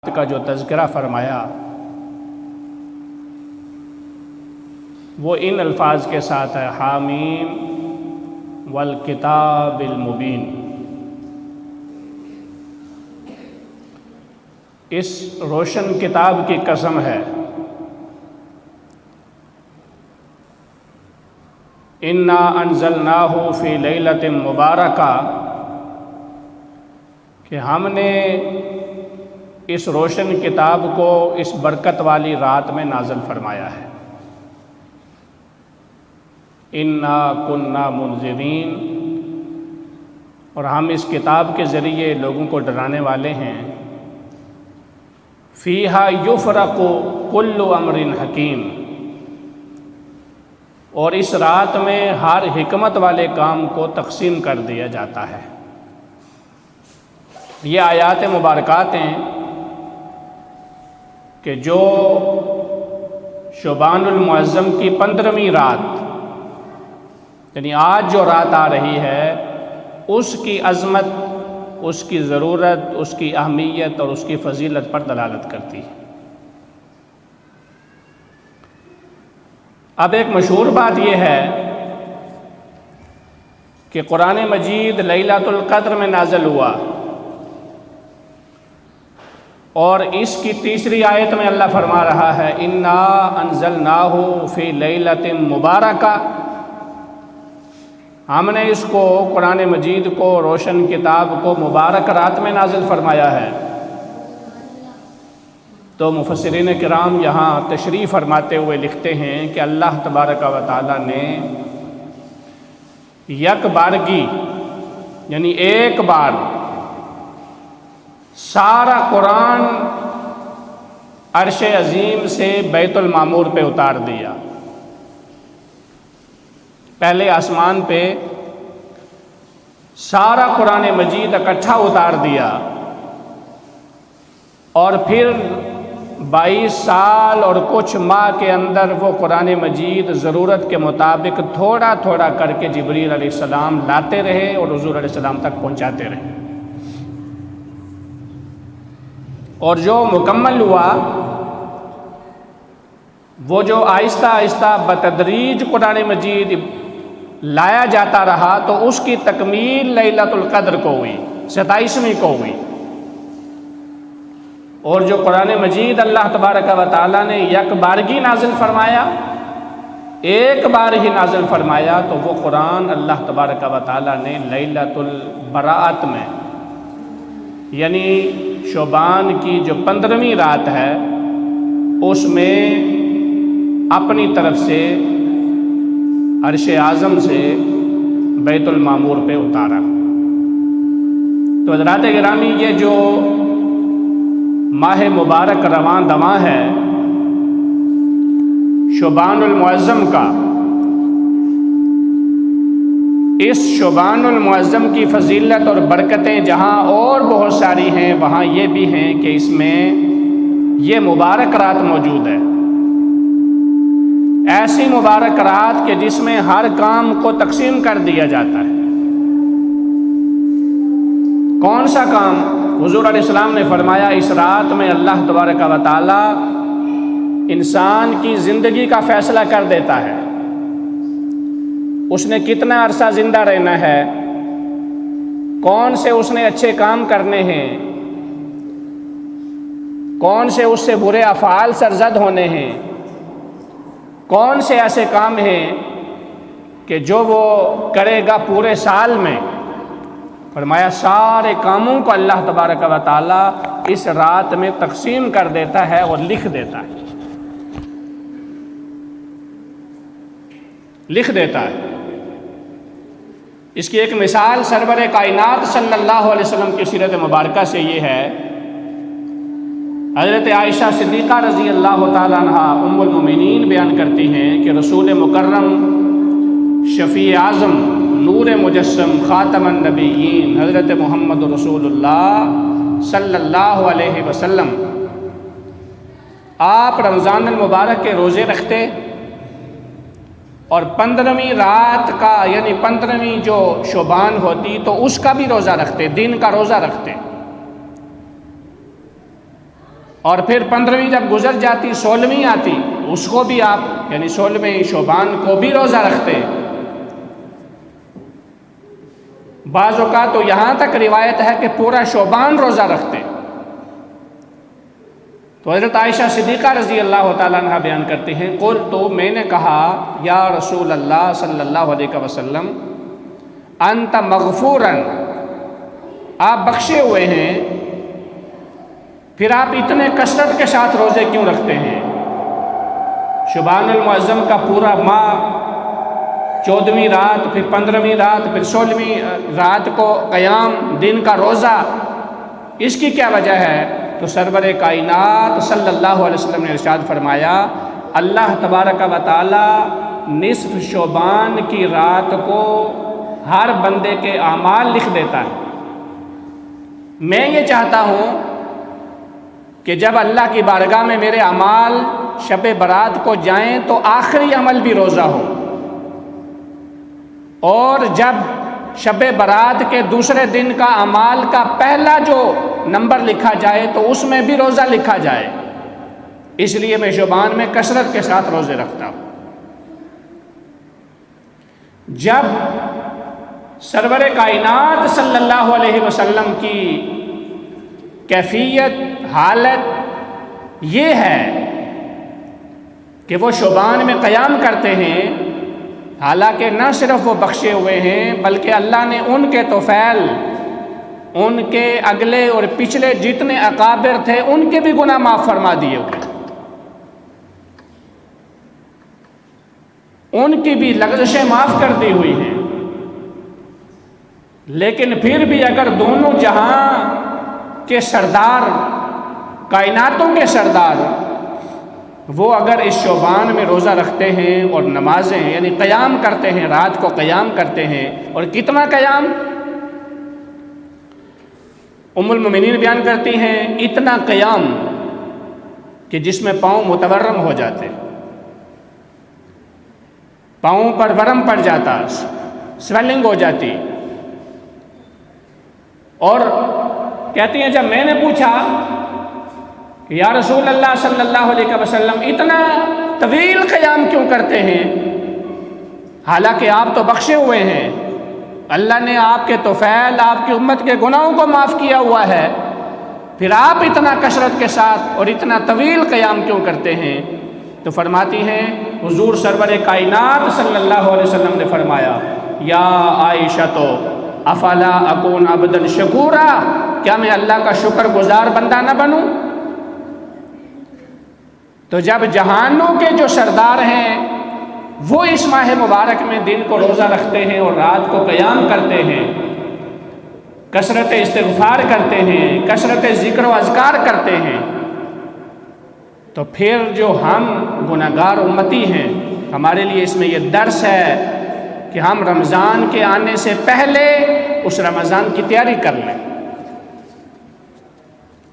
کا جو تذکرہ فرمایا وہ ان الفاظ کے ساتھ ہے: حامیم والکتاب المبین۔ اس روشن کتاب کی قسم ہے، انا انزلناہ فی لیلۃ مبارکہ، کہ ہم نے اس روشن کتاب کو اس برکت والی رات میں نازل فرمایا ہے۔ انا کنا منذرین، اور ہم اس کتاب کے ذریعے لوگوں کو ڈرانے والے ہیں۔ فیہا یفرق کل امر حکیم، اور اس رات میں ہر حکمت والے کام کو تقسیم کر دیا جاتا ہے۔ یہ آیات مبارکات ہیں کہ جو شعبان المعظم کی 15ویں رات، یعنی آج جو رات آ رہی ہے، اس کی عظمت، اس کی ضرورت، اس کی اہمیت اور اس کی فضیلت پر دلالت کرتی ہے۔ اب ایک مشہور بات یہ ہے کہ قرآن مجید لیلۃ القدر میں نازل ہوا، اور اس کی تیسری آیت میں اللہ فرما رہا ہے: انا انزلناہ فی لیلۃ مبارکہ، ہم نے اس کو، قرآن مجید کو، روشن کتاب کو مبارک رات میں نازل فرمایا ہے۔ تو مفسرین کرام یہاں تشریح فرماتے ہوئے لکھتے ہیں کہ اللہ تبارک و تعالی نے یک بارگی، یعنی ایک بار سارا قرآن عرش عظیم سے بیت المعمور پہ اتار دیا۔ پہلے آسمان پہ سارا قرآن مجید اکٹھا اتار دیا، اور پھر 22 سال اور کچھ ماہ کے اندر وہ قرآن مجید ضرورت کے مطابق تھوڑا تھوڑا کر کے جبریل علیہ السلام لاتے رہے اور حضور علیہ السلام تک پہنچاتے رہے۔ اور جو مکمل ہوا، وہ جو آہستہ آہستہ بتدریج قرآن مجید لایا جاتا رہا، تو اس کی تکمیل لیلۃ القدر کو ہوئی، 27ویں کو ہوئی۔ اور جو قرآن مجید اللہ تبارک و تعالیٰ نے یک بارگی نازل فرمایا، ایک بار ہی نازل فرمایا، تو وہ قرآن اللہ تبارک و تعالیٰ نے لیلۃ البراءت میں، یعنی شعبان کی جو 15ویں رات ہے، اس میں اپنی طرف سے عرش اعظم سے بیت المعمور پہ اتارا۔ تو حضرات گرامی، یہ جو ماہ مبارک رواں دواں ہے شعبان المعظم کا، اس شعبان المعظم کی فضیلت اور برکتیں جہاں اور بہت ساری ہیں، وہاں یہ بھی ہیں کہ اس میں یہ مبارک رات موجود ہے، ایسی مبارک رات کہ جس میں ہر کام کو تقسیم کر دیا جاتا ہے۔ کون سا کام؟ حضور علیہ السلام نے فرمایا، اس رات میں اللہ تبارک و تعالی انسان کی زندگی کا فیصلہ کر دیتا ہے، اس نے کتنا عرصہ زندہ رہنا ہے، کون سے اس نے اچھے کام کرنے ہیں، کون سے اس سے برے افعال سرزد ہونے ہیں، کون سے ایسے کام ہیں کہ جو وہ کرے گا پورے سال میں۔ فرمایا سارے کاموں کو اللہ تبارک و تعالیٰ اس رات میں تقسیم کر دیتا ہے اور لکھ دیتا ہے، لکھ دیتا ہے۔ اس کی ایک مثال سرور کائنات صلی اللہ علیہ وسلم کی سیرت مبارکہ سے یہ ہے۔ حضرت عائشہ صدیقہ رضی اللہ تعالیٰ عنہ ام المومنین بیان کرتی ہیں کہ رسول مکرم، شفیع اعظم، نور مجسم، خاتم النبیین حضرت محمد رسول اللہ صلی اللہ علیہ وسلم، آپ رمضان المبارک کے روزے رکھتے، اور 15ویں رات کا، یعنی 15ویں جو شعبان ہوتی تو اس کا بھی روزہ رکھتے، دن کا روزہ رکھتے۔ اور پھر 15ویں جب گزر جاتی 16ویں آتی اس کو بھی آپ یعنی 16ویں شعبان کو بھی روزہ رکھتے۔ بعض اوقات تو یہاں تک روایت ہے کہ پورا شعبان روزہ رکھتے۔ تو حضرت عائشہ صدیقہ رضی اللہ تعالیٰ عنہ بیان کرتے ہیں قلت تو میں نے کہا یا رسول اللہ صلی اللہ علیہ وسلم انت مغفورا، آپ بخشے ہوئے ہیں، پھر آپ اتنے کثرت کے ساتھ روزے کیوں رکھتے ہیں؟ شعبان المعظم کا پورا ماہ 14ویں رات، پھر 15ویں رات، پھر 16ویں رات کو قیام دن کا روزہ، اس کی کیا وجہ ہے؟ تو سرور کائنات صلی اللہ علیہ وسلم نے ارشاد فرمایا اللہ تبارک و تعالی نصف شعبان کی رات کو ہر بندے کے اعمال لکھ دیتا ہے۔ میں یہ چاہتا ہوں کہ جب اللہ کی بارگاہ میں میرے اعمال شب برات کو جائیں تو آخری عمل بھی روزہ ہو، اور جب شب برات کے دوسرے دن کا اعمال کا پہلا جو نمبر لکھا جائے تو اس میں بھی روزہ لکھا جائے۔ اس لیے میں شعبان میں کثرت کے ساتھ روزے رکھتا ہوں۔ جب سرور کائنات صلی اللہ علیہ وسلم کی کیفیت حالت یہ ہے کہ وہ شعبان میں قیام کرتے ہیں، حالانکہ نہ صرف وہ بخشے ہوئے ہیں بلکہ اللہ نے ان کے طفیل، ان کے اگلے اور پچھلے جتنے اکابر تھے ان کے بھی گناہ معاف فرما دیے ہوئے، ان کی بھی لغزشیں معاف کر دی ہوئی ہیں۔ لیکن پھر بھی اگر دونوں جہاں کے سردار، کائناتوں کے سردار، وہ اگر اس شعبان میں روزہ رکھتے ہیں اور نمازیں یعنی قیام کرتے ہیں، رات کو قیام کرتے ہیں، اور کتنا قیام؟ ام المومنین بیان کرتی ہیں اتنا قیام کہ جس میں پاؤں متورم ہو جاتے، پاؤں پر ورم پڑ جاتا، سویلنگ ہو جاتی، اور کہتی ہیں جب میں نے پوچھا کہ یا رسول اللہ صلی اللہ علیہ وسلم اتنا طویل قیام کیوں کرتے ہیں، حالانکہ آپ تو بخشے ہوئے ہیں، اللہ نے آپ کے طفیل، آپ کی امت کے گناہوں کو معاف کیا ہوا ہے، پھر آپ اتنا کثرت کے ساتھ اور اتنا طویل قیام کیوں کرتے ہیں؟ تو فرماتی ہیں حضور سرور کائنات صلی اللہ علیہ وسلم نے فرمایا یا عائشہ تو افلا اکون عبدا شکورا، کیا میں اللہ کا شکر گزار بندہ نہ بنوں؟ تو جب جہانوں کے جو سردار ہیں وہ اس ماہ مبارک میں دن کو روزہ رکھتے ہیں اور رات کو قیام کرتے ہیں، کثرت استغفار کرتے ہیں، کثرت ذکر و اذکار کرتے ہیں، تو پھر جو ہم گناہگار امتی ہیں ہمارے لیے اس میں یہ درس ہے کہ ہم رمضان کے آنے سے پہلے اس رمضان کی تیاری کر لیں،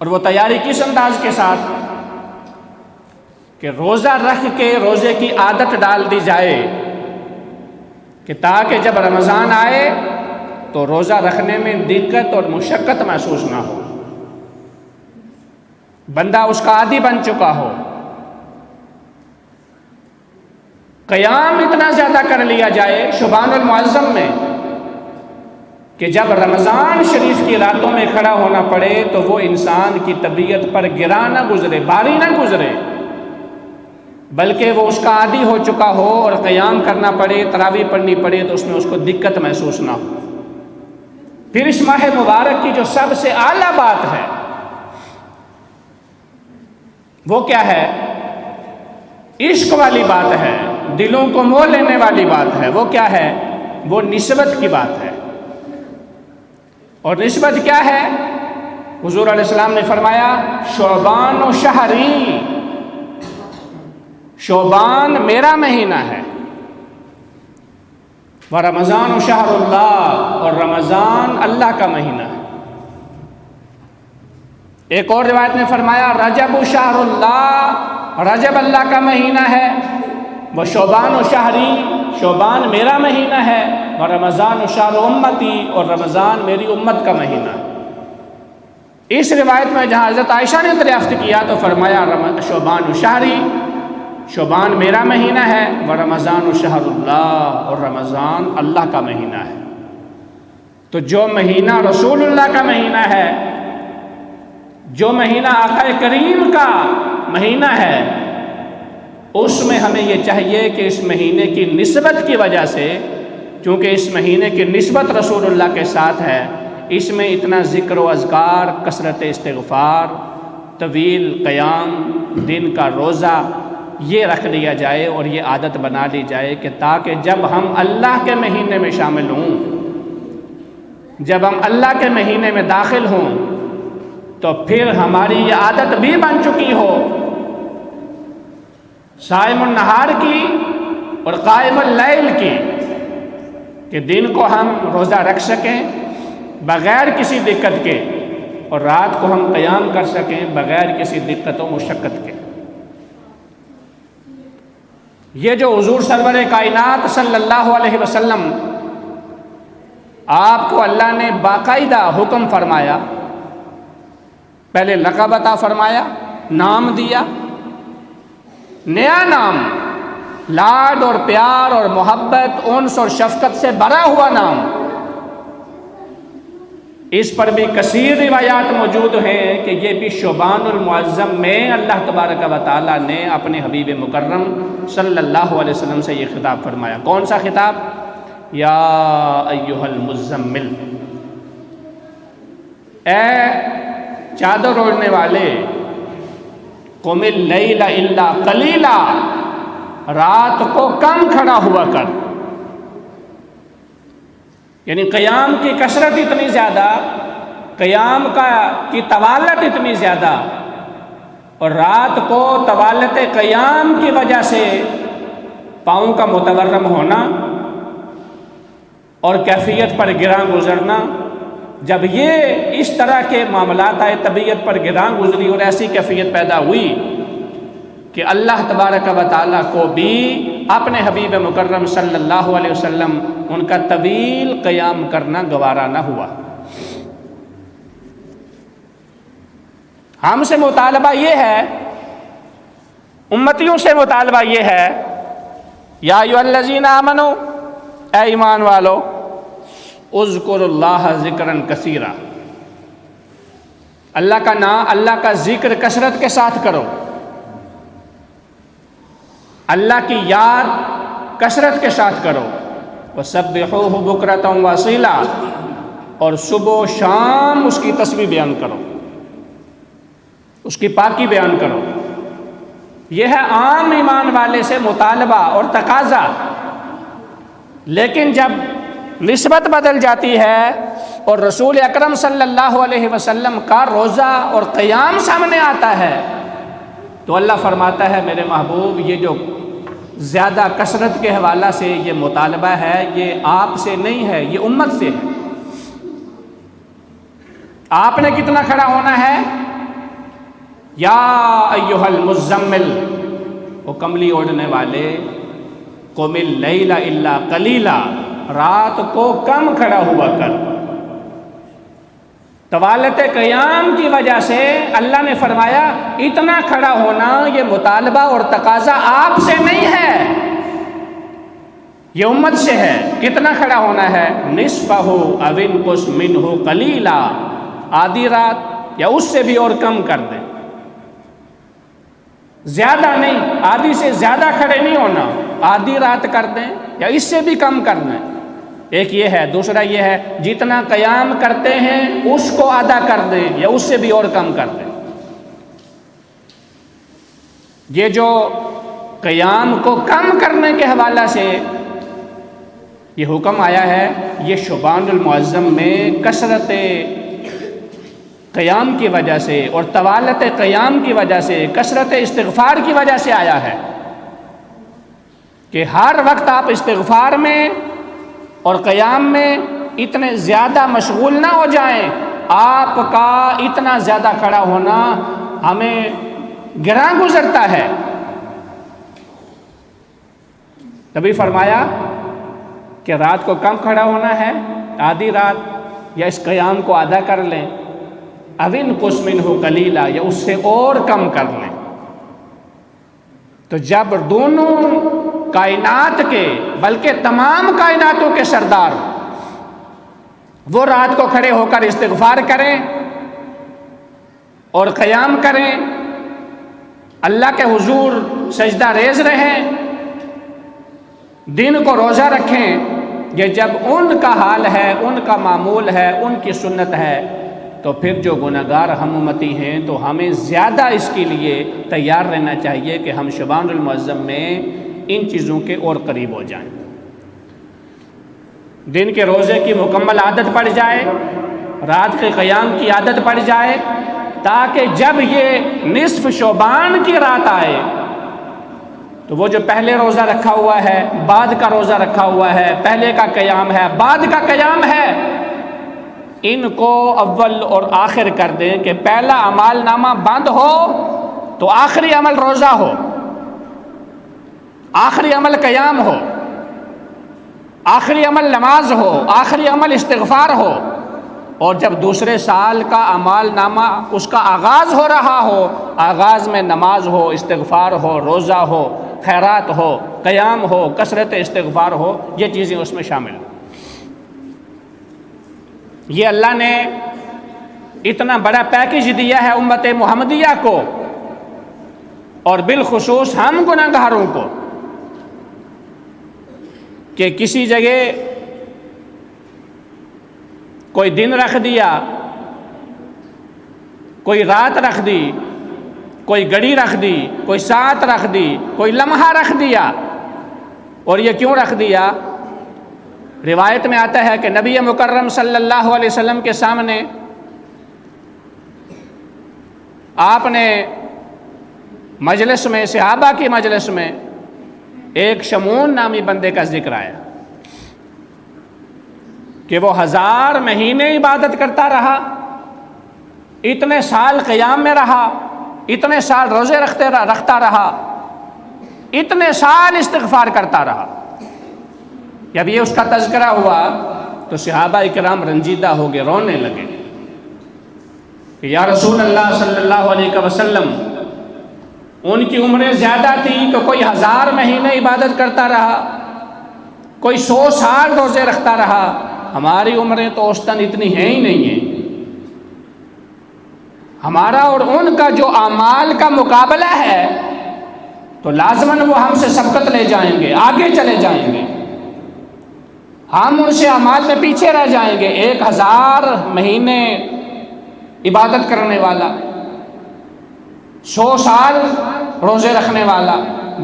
اور وہ تیاری کس انداز کے ساتھ کہ روزہ رکھ کے روزے کی عادت ڈال دی جائے کہ تاکہ جب رمضان آئے تو روزہ رکھنے میں دقت اور مشقت محسوس نہ ہو، بندہ اس کا عادی بن چکا ہو۔ قیام اتنا زیادہ کر لیا جائے شعبان المعظم میں کہ جب رمضان شریف کی راتوں میں کھڑا ہونا پڑے تو وہ انسان کی طبیعت پر گرا نہ گزرے، باری نہ گزرے، بلکہ وہ اس کا عادی ہو چکا ہو اور قیام کرنا پڑے، تراویح پڑھنی پڑے تو اس میں اس کو دقت محسوس نہ ہو۔ پھر اس ماہ مبارک کی جو سب سے اعلیٰ بات ہے وہ کیا ہے؟ عشق والی بات ہے، دلوں کو موہ لینے والی بات ہے۔ وہ کیا ہے؟ وہ نسبت کی بات ہے۔ اور نسبت کیا ہے؟ حضور علیہ السلام نے فرمایا شعبان و شہری، شعبان میرا مہینہ ہے، ورمضان و شہر اللہ، اور رمضان اللہ کا مہینہ ہے۔ ایک اور روایت میں فرمایا رجب و شہر اللہ، رجب اللہ کا مہینہ ہے، وہ شعبان و شہری، شعبان میرا مہینہ ہے، ورمضان و شہر امتی، اور رمضان میری امت کا مہینہ ہے۔ اس روایت میں جہاں حضرت عائشہ نے دریافت کیا تو فرمایا شعبان شہری، شعبان میرا مہینہ ہے، و رمضان شہر اللہ، اور رمضان اللہ کا مہینہ ہے۔ تو جو مہینہ رسول اللہ کا مہینہ ہے، جو مہینہ آقا کریم کا مہینہ ہے، اس میں ہمیں یہ چاہیے کہ اس مہینے کی نسبت کی وجہ سے، چونکہ اس مہینے کی نسبت رسول اللہ کے ساتھ ہے، اس میں اتنا ذکر و اذکار، کثرت استغفار، طویل قیام، دن کا روزہ، یہ رکھ لیا جائے اور یہ عادت بنا لی جائے کہ تاکہ جب ہم اللہ کے مہینے میں شامل ہوں، جب ہم اللہ کے مہینے میں داخل ہوں، تو پھر ہماری یہ عادت بھی بن چکی ہو صائم النہار کی اور قائم اللیل کی، کہ دن کو ہم روزہ رکھ سکیں بغیر کسی دقت کے، اور رات کو ہم قیام کر سکیں بغیر کسی دقت و مشقت کے۔ یہ جو حضور سرور کائنات صلی اللہ علیہ وسلم، آپ کو اللہ نے باقاعدہ حکم فرمایا، پہلے لقب عطا فرمایا، نام دیا، نیا نام، لاڈ اور پیار اور محبت، انس اور شفقت سے بھرا ہوا نام۔ اس پر بھی کثیر روایات موجود ہیں کہ یہ بھی شعبان المعظم میں اللہ تبارک و تعالیٰ نے اپنے حبیب مکرم صلی اللہ علیہ وسلم سے یہ خطاب فرمایا۔ کون سا خطاب؟ یا ایھا المزمل، اے چادر اوڑھنے والے، قم اللیل الا قلیلا، رات کو کم کھڑا ہوا کر۔ یعنی قیام کی کثرت اتنی زیادہ، قیام کی طوالت اتنی زیادہ، اور رات کو طوالت قیام کی وجہ سے پاؤں کا متورم ہونا اور کیفیت پر گراں گزرنا، جب یہ اس طرح کے معاملات آئے، طبیعت پر گراں گزری اور ایسی کیفیت پیدا ہوئی کہ اللہ تبارک و تعالیٰ کو بھی اپنے حبیب مکرم صلی اللہ علیہ وسلم ان کا طویل قیام کرنا گوارا نہ ہوا۔ ہم سے مطالبہ یہ ہے، امتیوں سے مطالبہ یہ ہے، یا ایھا الذین آمنوا، اے ایمان والو، اذکروا اللہ ذکرا کثیرا، اللہ کا نام، اللہ کا ذکر کثرت کے ساتھ کرو، اللہ کی یاد کثرت کے ساتھ کرو، وسبحوہ بکرۃ واصیلا، اور صبح و شام اس کی تسبیح بیان کرو، اس کی پاکی بیان کرو۔ یہ ہے عام ایمان والے سے مطالبہ اور تقاضا، لیکن جب نسبت بدل جاتی ہے اور رسول اکرم صلی اللہ علیہ وسلم کا روزہ اور قیام سامنے آتا ہے تو اللہ فرماتا ہے میرے محبوب یہ جو زیادہ کثرت کے حوالہ سے یہ مطالبہ ہے یہ آپ سے نہیں ہے، یہ امت سے ہے۔ آپ نے کتنا کھڑا ہونا ہے؟ یا ایھا المزمل، وہ کملی اوڑھنے والے، قم اللیل الا قلیلا، رات کو کم کھڑا ہوا کر۔ طوالت قیام کی وجہ سے اللہ نے فرمایا اتنا کھڑا ہونا یہ مطالبہ اور تقاضا آپ سے نہیں ہے، یہ امت سے ہے۔ کتنا کھڑا ہونا ہے؟ نصفہ او انقص منہ قلیلا، آدھی رات یا اس سے بھی اور کم کر دیں، زیادہ نہیں، آدھی سے زیادہ کھڑے نہیں ہونا، آدھی رات کر دیں یا اس سے بھی کم کر دیں۔ ایک یہ ہے، دوسرا یہ ہے جتنا قیام کرتے ہیں اس کو آدھا کر دیں یا اس سے بھی اور کم کر دیں۔ یہ جو قیام کو کم کرنے کے حوالہ سے یہ حکم آیا ہے، یہ شعبان المعظم میں کثرت قیام کی وجہ سے اور طوالت قیام کی وجہ سے، کثرت استغفار کی وجہ سے آیا ہے کہ ہر وقت آپ استغفار میں اور قیام میں اتنے زیادہ مشغول نہ ہو جائیں، آپ کا اتنا زیادہ کھڑا ہونا ہمیں گراں گزرتا ہے۔ تبھی فرمایا کہ رات کو کم کھڑا ہونا ہے، آدھی رات یا اس قیام کو آدھا کر لیں، اوین قس منہ قلیلا، یا اس سے اور کم کر لیں۔ تو جب دونوں کائنات کے بلکہ تمام کائناتوں کے سردار وہ رات کو کھڑے ہو کر استغفار کریں اور قیام کریں، اللہ کے حضور سجدہ ریز رہیں، دن کو روزہ رکھیں، یہ جب ان کا حال ہے، ان کا معمول ہے، ان کی سنت ہے، تو پھر جو گناہگار ہم امتی ہیں تو ہمیں زیادہ اس کے لیے تیار رہنا چاہیے کہ ہم شعبان المعظم میں ان چیزوں کے اور قریب ہو جائیں، دن کے روزے کی مکمل عادت پڑ جائے، رات کے قیام کی عادت پڑ جائے، تاکہ جب یہ نصف شعبان کی رات آئے تو وہ جو پہلے روزہ رکھا ہوا ہے، بعد کا روزہ رکھا ہوا ہے، پہلے کا قیام ہے، بعد کا قیام ہے، ان کو اول اور آخر کر دیں کہ پہلا اعمال نامہ بند ہو تو آخری عمل روزہ ہو، آخری عمل قیام ہو، آخری عمل نماز ہو، آخری عمل استغفار ہو، اور جب دوسرے سال کا اعمال نامہ اس کا آغاز ہو رہا ہو، آغاز میں نماز ہو، استغفار ہو، روزہ ہو، خیرات ہو، قیام ہو، کثرت استغفار ہو، یہ چیزیں اس میں شامل ہیں۔ یہ اللہ نے اتنا بڑا پیکیج دیا ہے امت محمدیہ کو، اور بالخصوص ہم گناہگاروں کو، کہ کسی جگہ کوئی دن رکھ دیا، کوئی رات رکھ دی، کوئی گھڑی رکھ دی، کوئی ساعت رکھ دی، کوئی لمحہ رکھ دیا۔ اور یہ کیوں رکھ دیا؟ روایت میں آتا ہے کہ نبی مکرم صلی اللہ علیہ وسلم کے سامنے آپ نے مجلس میں، صحابہ کی مجلس میں، ایک شمعون نامی بندے کا ذکر آیا کہ وہ 1000 مہینے عبادت کرتا رہا، اتنے سال قیام میں رہا، اتنے سال روزے رکھتا رہا، اتنے سال استغفار کرتا رہا۔ جب یہ اس کا تذکرہ ہوا تو صحابہ کرام رنجیدہ ہو گئے، رونے لگے کہ یا رسول اللہ صلی اللہ علیہ وسلم، ان کی عمریں زیادہ تھی تو کوئی 1000 مہینے عبادت کرتا رہا، کوئی 100 سال روزے رکھتا رہا، ہماری عمریں تو اوسطاً اتنی ہیں ہی نہیں ہیں۔ ہمارا اور ان کا جو اعمال کا مقابلہ ہے تو لازماً وہ ہم سے سبقت لے جائیں گے، آگے چلے جائیں گے، ہم ان سے اعمال میں پیچھے رہ جائیں گے۔ 1000 مہینے عبادت کرنے والا، 100 سال روزے رکھنے والا،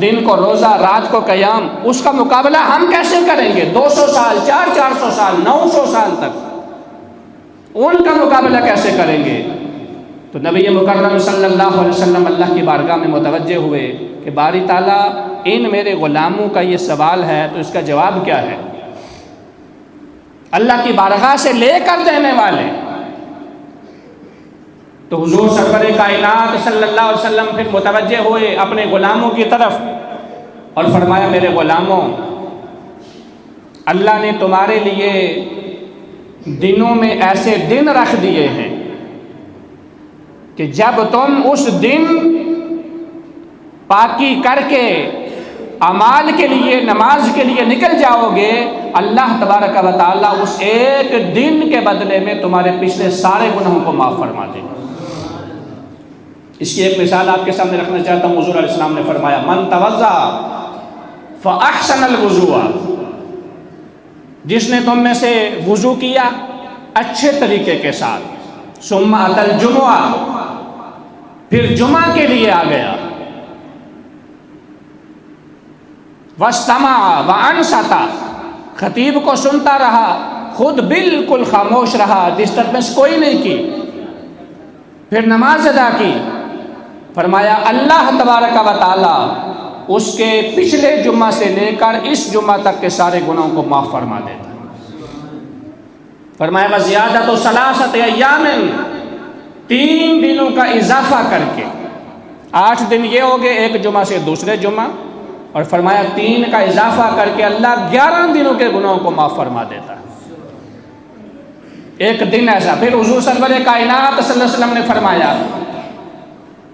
دن کو روزہ، رات کو قیام، اس کا مقابلہ ہم کیسے کریں گے؟ 200 سال، 400 سال، 900 سال تک ان کا مقابلہ کیسے کریں گے؟ تو نبی مکرم صلی اللہ علیہ وسلم اللہ کی بارگاہ میں متوجہ ہوئے کہ باری تعالیٰ، ان میرے غلاموں کا یہ سوال ہے تو اس کا جواب کیا ہے؟ اللہ کی بارگاہ سے لے کر دینے والے۔ تو حضور سرور کائنات صلی اللہ علیہ وسلم پھر متوجہ ہوئے اپنے غلاموں کی طرف اور فرمایا، میرے غلاموں، اللہ نے تمہارے لیے دنوں میں ایسے دن رکھ دیے ہیں کہ جب تم اس دن پاکی کر کے اعمال کے لیے، نماز کے لیے نکل جاؤ گے، اللہ تبارک و تعالیٰ اس ایک دن کے بدلے میں تمہارے پچھلے سارے گناہوں کو معاف فرما دے گا۔ اس کی ایک مثال آپ کے سامنے رکھنا چاہتا ہوں۔ حضور علیہ السلام نے فرمایا، من توضأ فأحسن الوضوء، جس نے تم میں سے وضو کیا اچھے طریقے کے ساتھ، ثم أتى الجمعہ، پھر جمعہ کے لیے آ گیا، واستمع وانصت، خطیب کو سنتا رہا، خود بالکل خاموش رہا، ڈسٹربنس کوئی نہیں کی، پھر نماز ادا کی، فرمایا اللہ تبارک و تعالی اس کے پچھلے جمعہ سے لے کر اس جمعہ تک کے سارے گناہوں کو معاف فرما دیتا ہے۔ فرمایا وزیادۃ ثلاثۃ ایام، 3 دنوں کا اضافہ کر کے، 8 دن یہ ہو گئے ایک جمعہ سے دوسرے جمعہ، اور فرمایا 3 کا اضافہ کر کے اللہ 11 دنوں کے گناہوں کو معاف فرما دیتا ہے۔ ایک دن ایسا، پھر حضور سرور کائنات صلی اللہ علیہ وسلم نے فرمایا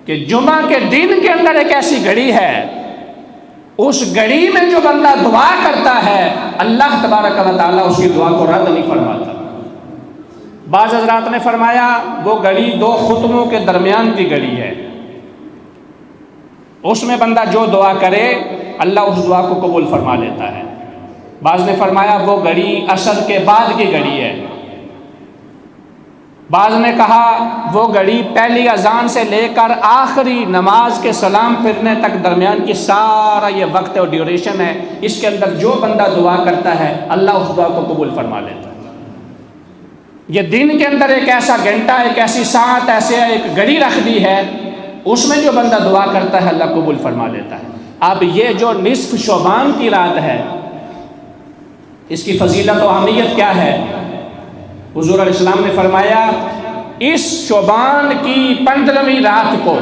کہ جمعہ کے دن کے اندر ایک ایسی گھڑی ہے، اس گھڑی میں جو بندہ دعا کرتا ہے اللہ تبارک و تعالیٰ اس کی دعا کو رد نہیں فرماتا۔ بعض حضرات نے فرمایا وہ گھڑی 2 خطبوں کے درمیان کی گھڑی ہے، اس میں بندہ جو دعا کرے اللہ اس دعا کو قبول فرما لیتا ہے۔ بعض نے فرمایا وہ گھڑی عصر کے بعد کی گھڑی ہے، بعض نے کہا وہ گھڑی پہلی اذان سے لے کر آخری نماز کے سلام پھرنے تک درمیان کی سارا یہ وقت اور ڈیوریشن ہے، اس کے اندر جو بندہ دعا کرتا ہے اللہ اس دعا کو قبول فرما لیتا ہے۔ یہ دن کے اندر ایک ایسا گھنٹہ، ایک ایسی ساعت، ایسے ایک گھڑی رکھ دی ہے، اس میں جو بندہ دعا کرتا ہے اللہ قبول فرما لیتا ہے۔ اب یہ جو نصف شعبان کی رات ہے، اس کی فضیلت و اہمیت کیا ہے؟ حضور علیہ السلام نے فرمایا اس شعبان کی 15ویں رات کو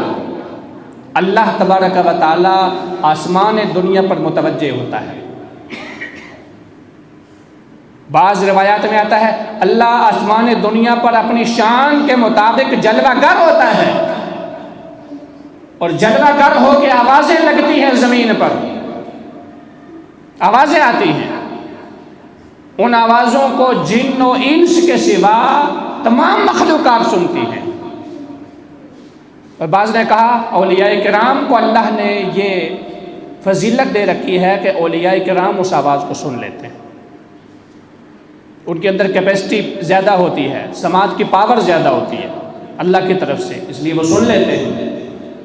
اللہ تبارک و تعالی آسمان دنیا پر متوجہ ہوتا ہے۔ بعض روایات میں آتا ہے اللہ آسمان دنیا پر اپنی شان کے مطابق جلوہ گر ہوتا ہے، اور جلوہ گر ہو کے آوازیں لگتی ہیں، زمین پر آوازیں آتی ہیں، ان آوازوں کو جن و انس کے سوا تمام مخلوقات سنتی ہیں۔ اور بعض نے کہا اولیاء کرام کو اللہ نے یہ فضیلت دے رکھی ہے کہ اولیاء کرام اس آواز کو سن لیتے ہیں، ان کے اندر کیپیسٹی زیادہ ہوتی ہے، سماعت کی پاور زیادہ ہوتی ہے اللہ کی طرف سے، اس لیے وہ سن لیتے ہیں۔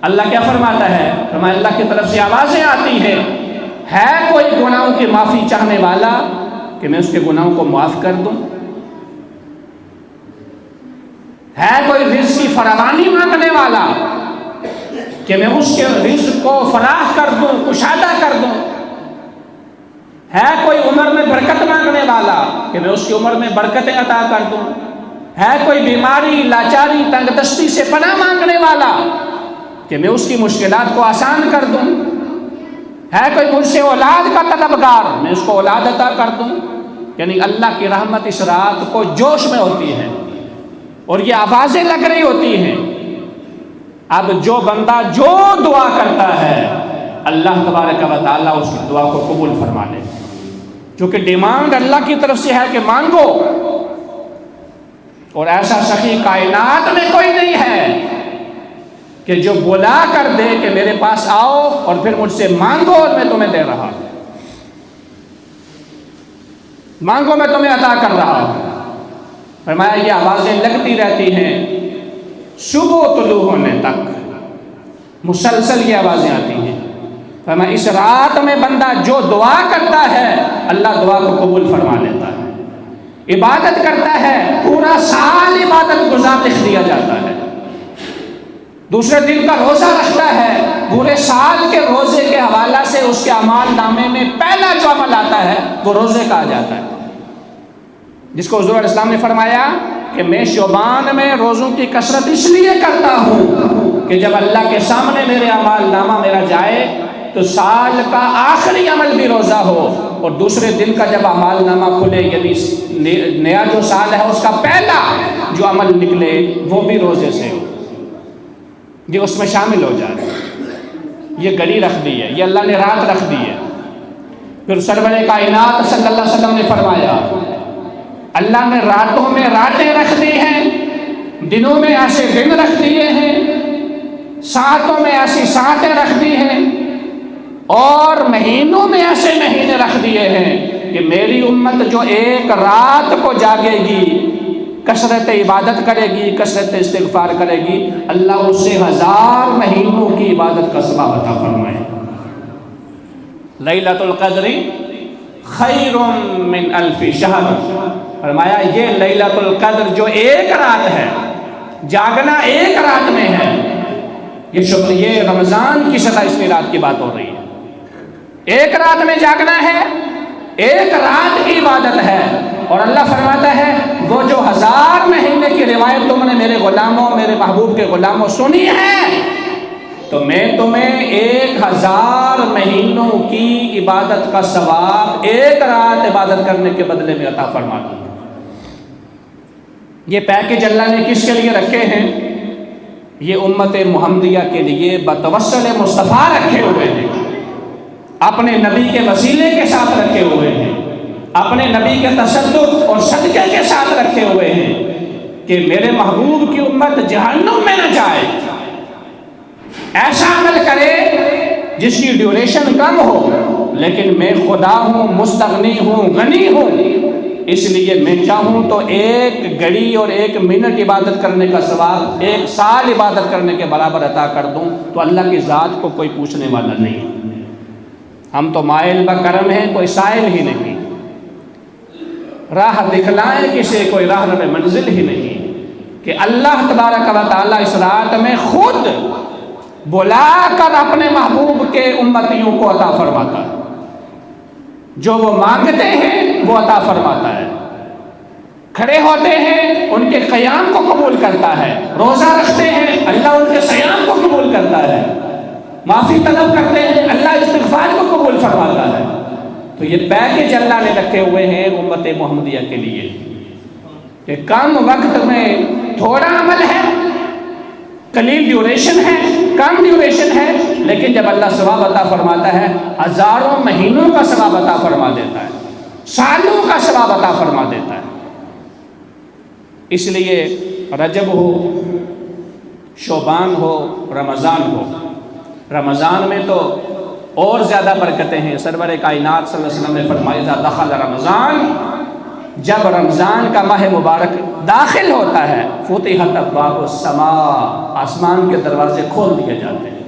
اللہ کیا فرماتا ہے؟ فرمایا اللہ کی طرف سے آوازیں آتی ہیں، ہے کوئی گناہوں کی معافی چاہنے والا کہ میں اس کے گناہوں کو معاف کر دوں؟ ہے کوئی رزق کی فراوانی مانگنے والا کہ میں اس کے رزق کو فراہ کر دوں، کشادہ کر دوں؟ ہے کوئی عمر میں برکت مانگنے والا کہ میں اس کی عمر میں برکتیں عطا کر دوں؟ ہے کوئی بیماری، لاچاری، تنگ دستی سے پناہ مانگنے والا کہ میں اس کی مشکلات کو آسان کر دوں؟ ہے کوئی مجھ سے اولاد کا طلبگار، میں اس کو اولاد عطا کر دوں؟ یعنی اللہ کی رحمت اس رات کو جوش میں ہوتی ہے اور یہ آوازیں لگ رہی ہوتی ہیں۔ اب جو بندہ جو دعا کرتا ہے اللہ تبارک و تعالیٰ اس کی دعا کو قبول فرما لے، چونکہ ڈیمانڈ اللہ کی طرف سے ہے کہ مانگو، اور ایسا سخی کائنات میں کوئی نہیں ہے کہ جو بلا کر دے کہ میرے پاس آؤ اور پھر مجھ سے مانگو اور میں تمہیں دے رہا ہوں، مانگو میں تمہیں عطا کر رہا ہوں۔ فرمایا یہ آوازیں لگتی رہتی ہیں صبح طلوع ہونے تک، مسلسل یہ آوازیں آتی ہیں۔ فرمایا اس رات میں بندہ جو دعا کرتا ہے اللہ دعا کو قبول فرما لیتا ہے۔ عبادت کرتا ہے، پورا سال عبادت گزار لکھ دیا جاتا ہے۔ دوسرے دن کا روزہ رکھتا ہے، پورے سال کے روزے کے حوالہ سے اس کے اعمال نامے میں پہلا جو عمل آتا ہے وہ روزے کا آ جاتا ہے، جس کو حضور علیہ السلام نے فرمایا کہ میں شعبان میں روزوں کی کثرت اس لیے کرتا ہوں کہ جب اللہ کے سامنے میرے اعمال نامہ میرا جائے تو سال کا آخری عمل بھی روزہ ہو، اور دوسرے دن کا جب اعمال نامہ کھلے یعنی نیا جو سال ہے اس کا پہلا جو عمل نکلے وہ بھی روزے سے ہو، یہ اس میں شامل ہو جائے۔ یہ گھڑی رکھ دی ہے، یہ اللہ نے رات رکھ دی ہے۔ پھر سرور کائنات صلی اللہ علیہ وسلم نے فرمایا اللہ نے راتوں میں راتیں رکھ دی ہیں، دنوں میں ایسے دن رکھ دیے ہیں، ساعتوں میں ایسی ساعتیں رکھ دی ہیں، اور مہینوں میں ایسے مہینے رکھ دیے ہیں کہ میری امت جو ایک رات کو جاگے گی، کثرت عبادت کرے گی، کثرت استغفار کرے گی، اللہ اس سے 1000 مہینوں کی عبادت کا ثواب عطا فرمائے۔ لیلۃ القدر خیر من 1000 شہر، فرمایا یہ لیلۃ القدر جو ایک رات ہے، جاگنا ایک رات میں ہے، یہ رمضان کی 27ویں رات کی بات ہو رہی ہے۔ ایک رات میں جاگنا ہے، ایک رات کی عبادت ہے، اور اللہ فرماتا ہے وہ جو 1000 مہینے کی روایت تم نے میرے غلاموں، میرے محبوب کے غلاموں سنی ہے، تو میں تمہیں 1000 مہینوں کی عبادت کا ثواب ایک رات عبادت کرنے کے بدلے میں عطا فرما دوں۔ یہ پیکج اللہ نے کس کے لیے رکھے ہیں؟ یہ امت محمدیہ کے لیے بتوسل مصطفیٰ رکھے ہوئے ہیں، اپنے نبی کے وسیلے کے ساتھ رکھے ہوئے ہیں، اپنے نبی کے تصدق اور صدقے کے ساتھ رکھے ہوئے ہیں کہ میرے محبوب کی امت جہنم میں نہ جائے۔ ایسا عمل کرے جس کی ڈیوریشن کم ہو، لیکن میں خدا ہوں، مستغنی ہوں، غنی ہوں، اس لیے میں چاہوں تو ایک گھڑی اور ایک منٹ عبادت کرنے کا ثواب 1 سال عبادت کرنے کے برابر عطا کر دوں، تو اللہ کی ذات کو کوئی پوچھنے والا نہیں۔ ہم تو مائل بکرم ہیں، کوئی سائل ہی نہیں، راہ دکھلائیں کسے، کوئی راہ رب منزل ہی نہیں، کہ اللہ تبارک و تعالیٰ اس رات میں خود بلا کر اپنے محبوب کے امتیوں کو عطا فرماتا ہے، جو وہ مانگتے ہیں وہ عطا فرماتا ہے، کھڑے ہوتے ہیں ان کے قیام کو قبول کرتا ہے، روزہ رکھتے ہیں اللہ ان کے صیام کو قبول کرتا ہے، معافی طلب کرتے ہیں اللہ استغفار کو قبول فرماتا ہے۔ تو یہ پیکج اللہ نے رکھے ہوئے ہیں امت محمدیہ کے لیے کہ کم وقت میں تھوڑا عمل ہے، قلیل ڈیوریشن ہے، کم ڈیوریشن ہے، لیکن جب اللہ ثواب عطا فرماتا ہے ہزاروں مہینوں کا ثواب عطا فرما دیتا ہے، سالوں کا ثواب عطا فرما دیتا ہے۔ اس لیے رجب ہو، شعبان ہو، رمضان ہو، رمضان میں تو اور زیادہ برکتیں ہیں۔ سرور کائنات صلی اللہ علیہ وسلم نے فرمایا اذا دخل رمضان، جب رمضان کا ماہ مبارک داخل ہوتا ہے فتحت ابواب السماء، آسمان کے دروازے کھول دیے جاتے ہیں،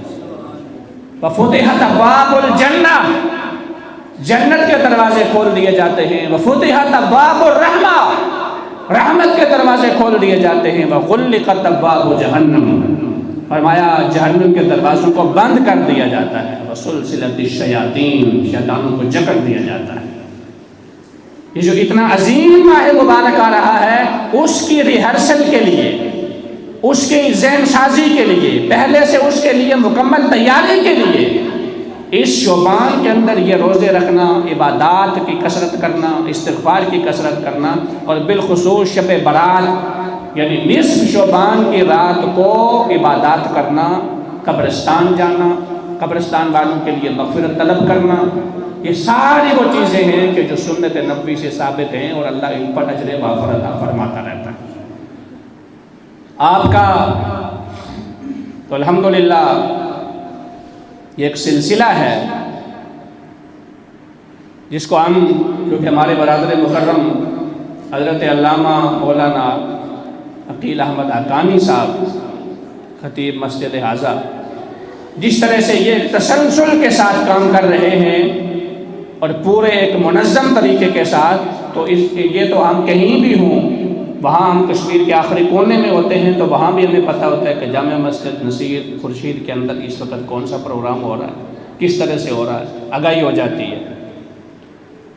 وفتحت ابواب الجنہ، جنت کے دروازے کھول دیے جاتے ہیں، وفتحت ابواب الرحمہ، رحمت کے دروازے کھول دیے جاتے ہیں، وغلقت ابواب جہنم، فرمایا جہنم کے دروازوں کو بند کر دیا جاتا ہے، وسلسلۃ الشیاطین، شیطانوں کو جکڑ دیا جاتا ہے۔ یہ جو اتنا عظیم ماہ مبارک آ رہا ہے، اس کی ریہرسل کے لیے، اس کی ذہن سازی کے لیے، پہلے سے اس کے لیے مکمل تیاری کے لیے اس شعبان کے اندر یہ روزے رکھنا، عبادات کی کثرت کرنا، استغفار کی کثرت کرنا، اور بالخصوص شب برات یعنی نصف شعبان کی رات کو عبادات کرنا، قبرستان جانا، قبرستان والوں کے لیے مغفرت طلب کرنا، یہ ساری وہ چیزیں ہیں کہ جو سنت نبوی سے ثابت ہیں، اور اللہ ان پر اجر وافر عطا فرماتا رہتا ہے۔ آپ کا تو الحمدللہ یہ ایک سلسلہ ہے جس کو ہم، کیونکہ ہمارے برادر مکرم حضرت علامہ مولانا عقیل احمد حقانی صاحب خطیب مسجد اعظہ جس طرح سے یہ ایک تسلسل کے ساتھ کام کر رہے ہیں اور پورے ایک منظم طریقے کے ساتھ، تو یہ تو ہم کہیں بھی ہوں، وہاں ہم کشمیر کے آخری کونے میں ہوتے ہیں تو وہاں بھی ہمیں پتہ ہوتا ہے کہ جامع مسجد نصیر خورشید کے اندر اس وقت کون سا پروگرام ہو رہا ہے، کس طرح سے ہو رہا ہے، آگاہی ہو جاتی ہے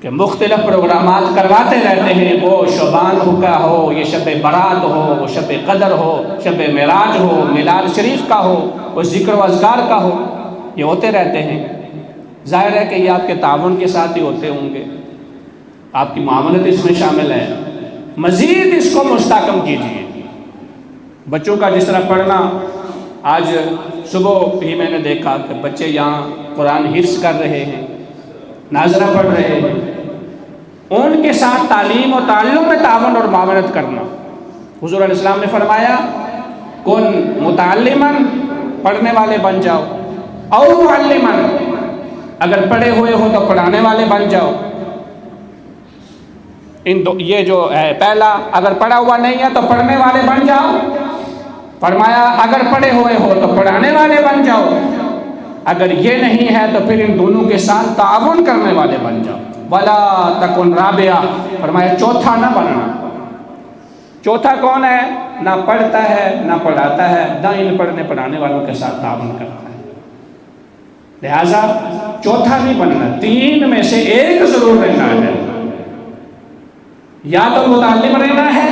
کہ مختلف پروگرامات کرواتے رہتے ہیں، وہ شعبان کا ہو، یہ شب برات ہو، وہ شب قدر ہو، شب معراج ہو، میلاد شریف کا ہو، وہ ذکر و اذکار کا ہو، یہ ہوتے رہتے ہیں۔ ظاہر ہے کہ یہ آپ کے تعاون کے ساتھ ہی ہوتے ہوں گے، آپ کی معاملت اس میں شامل ہے، مزید اس کو مستحکم کیجیے۔ بچوں کا جس طرح پڑھنا، آج صبح ہی میں نے دیکھا کہ بچے یہاں قرآن حفظ کر رہے ہیں، ناظرہ پڑھ رہے ہیں، ان کے ساتھ تعلیم و تعلم میں تعاون اور معاونت کرنا۔ حضور علیہ السلام نے فرمایا کن متعلماً، پڑھنے والے بن جاؤ، او معلماً، اگر پڑھے ہوئے ہو تو پڑھانے والے بن جاؤ۔ یہ جو ہے پہلا، اگر پڑھا ہوا نہیں ہے تو پڑھنے والے بن جاؤ، فرمایا اگر پڑھے ہوئے ہو تو پڑھانے والے بن جاؤ، اگر یہ نہیں ہے تو پھر ان دونوں کے ساتھ تعاون کرنے والے بن جاؤ۔ ولا تکن رابعہ، فرمایا چوتھا نہ بننا۔ چوتھا کون ہے؟ نہ پڑھتا ہے نہ پڑھاتا ہے، نہ ان پڑھنے پڑھانے والوں کے ساتھ تعاون کرتا ہے۔ لہذا چوتھا نہیں بننا، تین میں سے ایک ضرور رہنا ہے، یا تو متعلم رہنا ہے،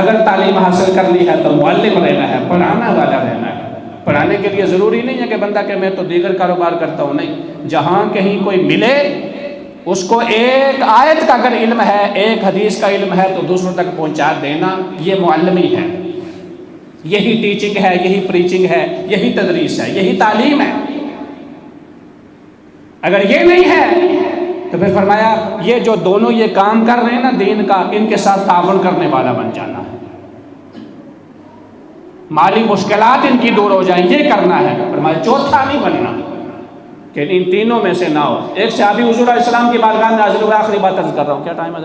اگر تعلیم حاصل کر لی ہے تو معلم رہنا ہے، پڑھانا والا رہنا ہے۔ پڑھانے کے لیے ضروری نہیں ہے کہ بندہ کہ میں تو دیگر کاروبار کرتا ہوں، نہیں، جہاں کہیں کوئی ملے اس کو ایک آیت کا اگر علم ہے، ایک حدیث کا علم ہے، تو دوسروں تک پہنچا دینا یہ معلمی ہے، یہی ٹیچنگ ہے، یہی پریچنگ ہے، یہی تدریس ہے، یہی تعلیم ہے۔ اگر یہ نہیں ہے تو پھر فرمایا یہ جو دونوں یہ کام کر رہے ہیں نا دین کا، ان کے ساتھ تعاون کرنے والا بن جانا ہے، مالی مشکلات ان کی دور ہو جائیں، یہ کرنا ہے۔ فرمایا چوتھا نہیں بننا کہ ان تینوں میں سے نہ ہو۔ ایک صحابی حضور علیہ السلام کی بارگاہ میں حاضر ہوئے، آخری بات عرض کر رہا ہوں، کیا ٹائم ہے؟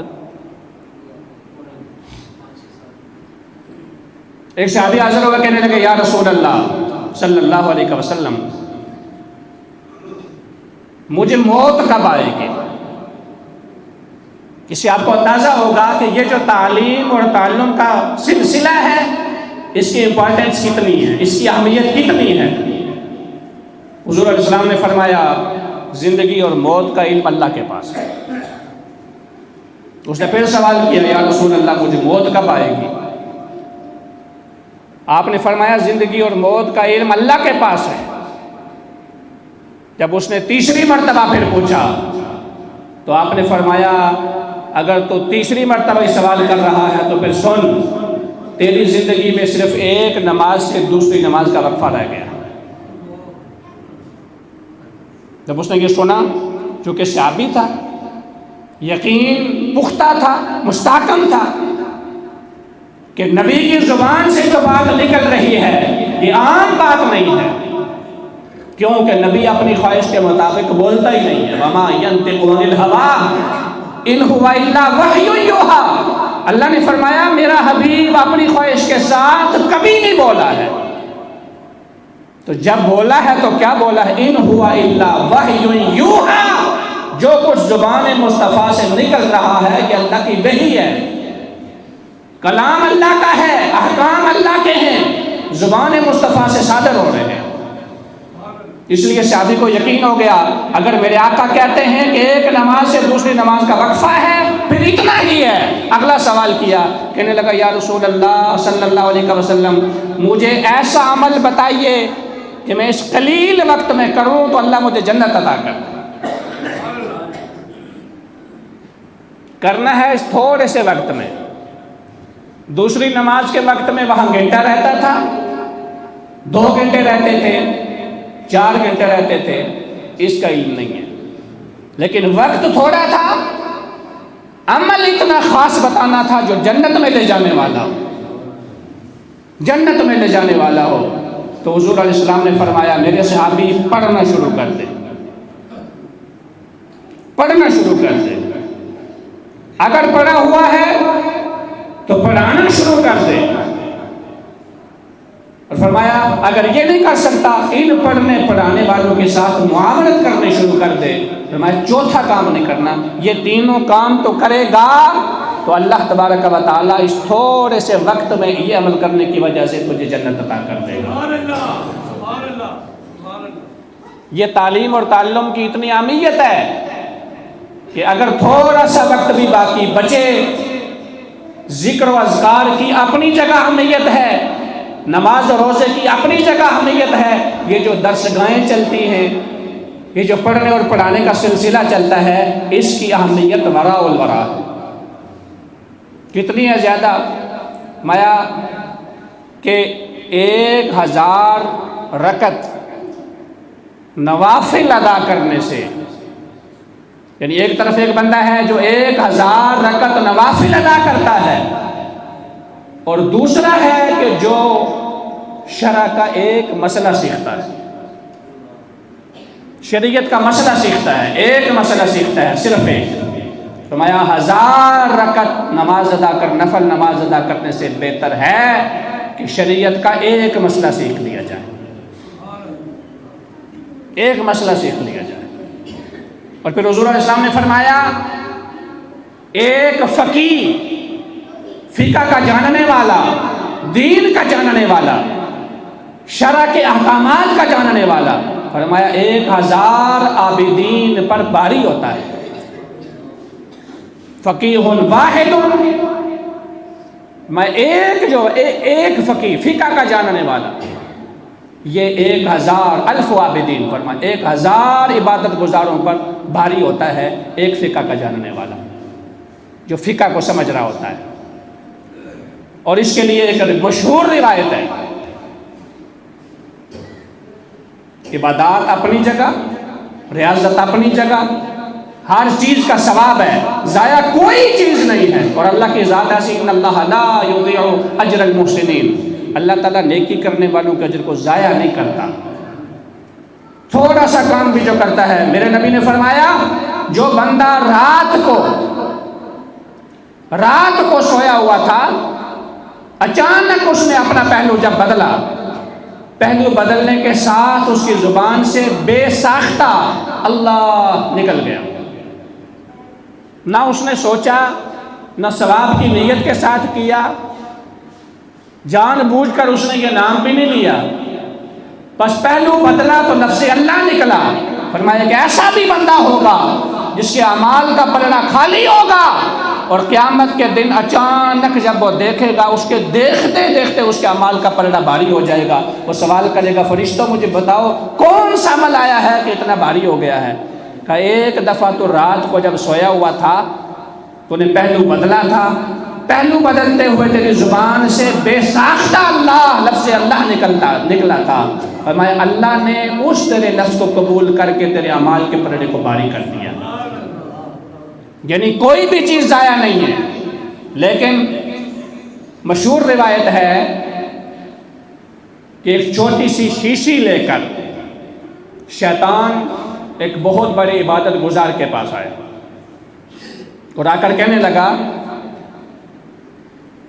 ایک صحابی حاضر ہوئے، کہنے لگے یا رسول اللہ صلی اللہ علیہ وسلم، مجھے موت کب آئے گی؟ اس سے آپ کو اندازہ ہوگا کہ یہ جو تعلیم اور تعلم کا سلسلہ ہے، اس کی امپورٹنس کتنی ہے، اس کی اہمیت کتنی ہے۔ حضور علیہ السلام نے فرمایا زندگی اور موت کا علم اللہ کے پاس ہے۔ اس نے پھر سوال کیا یا رسول اللہ مجھے موت کب آئے گی؟ آپ نے فرمایا زندگی اور موت کا علم اللہ کے پاس ہے۔ جب اس نے تیسری مرتبہ پھر پوچھا تو آپ نے فرمایا اگر تو تیسری مرتبہ یہ سوال کر رہا ہے تو پھر سن، تیری زندگی میں صرف ایک نماز سے دوسری نماز کا وقفہ رہ گیا۔ جب اس نے یہ سنا، چونکہ صحابی تھا، یقین پختہ تھا، مستحکم تھا کہ نبی کی زبان سے جو بات نکل رہی ہے یہ عام بات نہیں ہے، کیونکہ نبی اپنی خواہش کے مطابق بولتا ہی نہیں ہے۔ وَمَا يَنْطِقُ عَنِ الْهَوَىٰ إِنْ هُوَ إِلَّا وَحْيٌ يُوحَىٰ، اللہ نے فرمایا میرا حبیب اپنی خواہش کے ساتھ کبھی نہیں بولا ہے۔ تو جب بولا ہے تو کیا بولا ہے؟ إِنْ هُوَ إِلَّا وَحْيٌ يُوحَىٰ، جو کچھ زبان مصطفیٰ سے نکل رہا ہے یہ اللہ کی وحی ہے، کلام اللہ کا ہے، احکام اللہ کے ہیں، زبان مصطفیٰ سے صادر ہو رہے ہیں۔ اس لیے صحابی کو یقین ہو گیا اگر میرے آقا کہتے ہیں کہ ایک نماز سے دوسری نماز کا وقفہ ہے پھر اتنا ہی ہے۔ اگلا سوال کیا، کہنے لگا یا رسول اللہ صلی اللہ علیہ وسلم مجھے ایسا عمل بتائیے کہ میں اس قلیل وقت میں کروں تو اللہ مجھے جنت عطا کر۔ کرنا ہے اس تھوڑے سے وقت میں، دوسری نماز کے وقت میں وہاں گھنٹہ رہتا تھا، 2 گھنٹے رہتے تھے، 4 گھنٹے رہتے تھے، اس کا علم نہیں ہے، لیکن وقت تھوڑا تھا، عمل اتنا خاص بتانا تھا جو جنت میں لے جانے والا ہو، جنت میں لے جانے والا ہو۔ تو حضور علیہ السلام نے فرمایا میرے صحابی پڑھنا شروع کر دے، پڑھنا شروع کر دے، اگر پڑھا ہوا ہے تو پڑھانا شروع کر دے، اور فرمایا اگر یہ نہیں کر سکتا ان پڑھنے پڑھانے والوں کے ساتھ معاملت کرنے شروع کر دے۔ فرمایا چوتھا کام نہیں کرنا، یہ تینوں کام تو کرے گا تو اللہ تبارک و تعالیٰ اس تھوڑے سے وقت میں یہ عمل کرنے کی وجہ سے تجھے جنت عطا کر دے گا۔ یہ تعلیم اور تعلم کی اتنی اہمیت ہے کہ اگر تھوڑا سا وقت بھی باقی بچے، ذکر و اذکار کی اپنی جگہ اہمیت ہے، نماز و روزے کی اپنی جگہ اہمیت ہے، یہ جو درسگاہیں چلتی ہیں، یہ جو پڑھنے اور پڑھانے کا سلسلہ چلتا ہے، اس کی اہمیت وراء الورا کتنی ہے زیادہ۔ مایا کہ 1000 رکعت نوافل ادا کرنے سے، یعنی ایک طرف ایک بندہ ہے جو 1000 رکعت نوافل ادا کرتا ہے، اور دوسرا ہے کہ جو شرع کا ایک مسئلہ سیکھتا ہے، شریعت کا مسئلہ سیکھتا ہے، ایک مسئلہ سیکھتا ہے، صرف ایک۔ فرمایا 1000 رکعت نماز ادا کر، نفل نماز ادا کرنے سے بہتر ہے کہ شریعت کا ایک مسئلہ سیکھ لیا جائے، ایک مسئلہ سیکھ لیا جائے۔ اور پھر حضور علیہ السلام نے فرمایا ایک فقیہ، فقہ کا جاننے والا، دین کا جاننے والا، شرع کے احکامات کا جاننے والا، فرمایا 1000 عابدین پر باری ہوتا ہے۔ فقیہ واحد، میں ایک فقیہ، فقہ کا جاننے والا، یہ 1000 عابدین فرمایا 1000 عبادت گزاروں پر بھاری ہوتا ہے ایک فقہ کا جاننے والا جو فقہ کو سمجھ رہا ہوتا ہے۔ اور اس کے لیے ایک مشہور روایت ہے، عبادات اپنی جگہ، ریاضت اپنی جگہ، ہر چیز کا ثواب ہے، ضائع کوئی چیز نہیں ہے۔ اور اللہ کی ذات ایسی ان اللہ لا یضیع اجر المحسنین، اللہ تعالیٰ نیکی کرنے والوں کے اجر کو ضائع نہیں کرتا۔ تھوڑا سا کام بھی جو کرتا ہے، میرے نبی نے فرمایا جو بندہ رات کو سویا ہوا تھا، اچانک اس نے اپنا پہلو جب بدلا، پہلو بدلنے کے ساتھ اس کی زبان سے بے ساختہ اللہ نکل گیا، نہ اس نے سوچا، نہ ثواب کی نیت کے ساتھ کیا، جان بوجھ کر اس نے یہ نام بھی نہیں لیا، بس پہلو بدلا تو لفظ اللہ نکلا۔ فرمایا کہ ایسا بھی بندہ ہوگا جس کے اعمال کا پلڑا خالی ہوگا اور قیامت کے دن اچانک جب وہ دیکھے گا، اس کے دیکھتے دیکھتے اس کے اعمال کا پلڑا بھاری ہو جائے گا۔ وہ سوال کرے گا فرشتوں مجھے بتاؤ کون سا عمل آیا ہے کہ اتنا بھاری ہو گیا ہے؟ کہا ایک دفعہ تو رات کو جب سویا ہوا تھا تو نے پہلو بدلا تھا، پہلو بدلتے ہوئے تیری زبان سے بے ساختہ اللہ لفظ اللہ نکلا تھا۔ فرمایا اللہ نے اس تیرے لفظ کو قبول کر کے تیرے اعمال کے پلڑے کو بھاری کر دیا۔ یعنی کوئی بھی چیز ضائع نہیں ہے۔ لیکن مشہور روایت ہے کہ ایک چھوٹی سی شیشی لے کر شیطان ایک بہت بڑے عبادت گزار کے پاس آیا اور آ کر کہنے لگا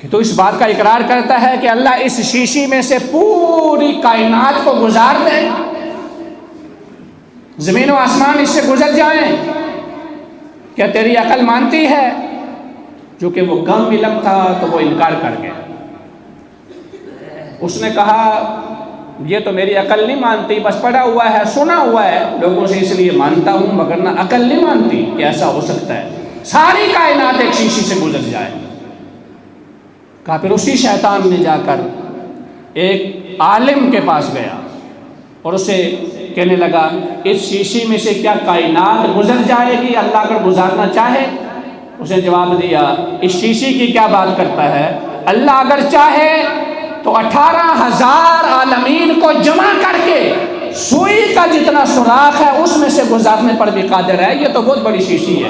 کہ تو اس بات کا اقرار کرتا ہے کہ اللہ اس شیشی میں سے پوری کائنات کو گزار دے، زمین و آسمان اس سے گزر جائیں، کیا تیری عقل مانتی ہے؟ جو کہ وہ کم علم تھا تو وہ انکار کر گیا۔ اس نے کہا یہ تو میری عقل نہیں مانتی، بس پڑھا ہوا ہے، سنا ہوا ہے لوگوں سے، اس لیے مانتا ہوں، مگر نہ عقل نہیں مانتی کہ ایسا ہو سکتا ہے ساری کائنات ایک شیشی سے گزر جائے۔ کہا پھر اسی شیطان نے جا کر ایک عالم کے پاس گیا اور اسے کہنے لگا اس شیشی میں سے کیا کائنات گزر جائے گی اللہ اگر گزارنا چاہے؟ اس نے جواب دیا اس شیشی کی کیا بات کرتا ہے، اللہ اگر چاہے تو 18,000 عالمین کو جمع کر کے سوئی کا جتنا سوراخ ہے اس میں سے گزارنے پر بھی قادر ہے، یہ تو بہت بڑی شیشی ہے۔